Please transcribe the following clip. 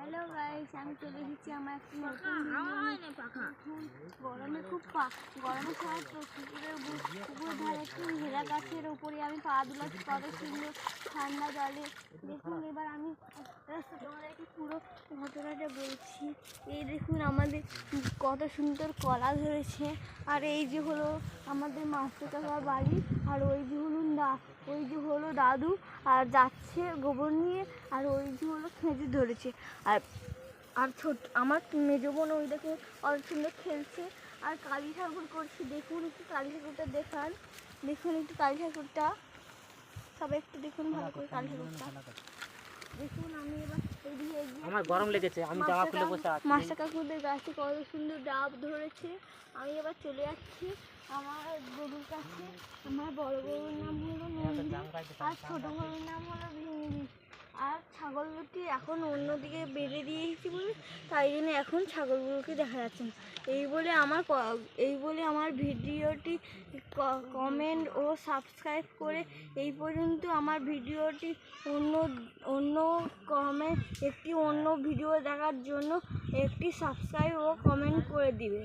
Hello guys, আমি চলে এসেছি আমার একটা নতুন গরমে গরমের সময় পুকুর ধারে একটু ভেড়া গাছের উপরে আমি পা দুলাচ্ছি, কত সুন্দর ঠান্ডা জলে। দেখুন, এবার আমি তোমাদেরকে পুরো ঘটনাটা বলছি। এই দেখুন আমাদের কত সুন্দর কলা ধরেছে, আর এই যে হলো আমাদের মাস্টার কাকার বাড়ি, আর ওই যে হলো দাদু আর যাচ্ছে গোবর নিয়ে, আর ওই যে হলো খেজুর ধরেছে। আর ছোট আমার মেজো বোন ওই দেখে অত সুন্দর খেলছে আর কালী ঠাকুর করছে। দেখুন একটু কালী ঠাকুরটা দেখুন একটু কালী ঠাকুরটা, সবাই একটু দেখুন ভালো করে কালী ঠাকুরটা দেখুন। আমি এবার এদিকে আমার গরম লেগেছে, আমি জামা খুলে বসে আছি। মাস্টার কাকুদের গাছে কত সুন্দর ডাব ধরেছে। আমি এবার চলে যাচ্ছি আমার গরুর কাছে। আমার বড় গরুর নাম হলো নন্দী, আর ছোট গরুর নাম হলো ভিঙ্গি। আর ছাগলগুলোকে এখন অন্যদিকে বেঁধে দিয়েছি বলে তাই জন্য এখন ছাগলগুলোকে দেখা যাচ্ছে না। এই বলে আমার ভিডিওটি কমেন্ট ও সাবস্ক্রাইব করে এই পর্যন্ত আমার ভিডিওটি অন্য ভিডিও দেখার জন্য একটি সাবস্ক্রাইব ও কমেন্ট করে দিবে।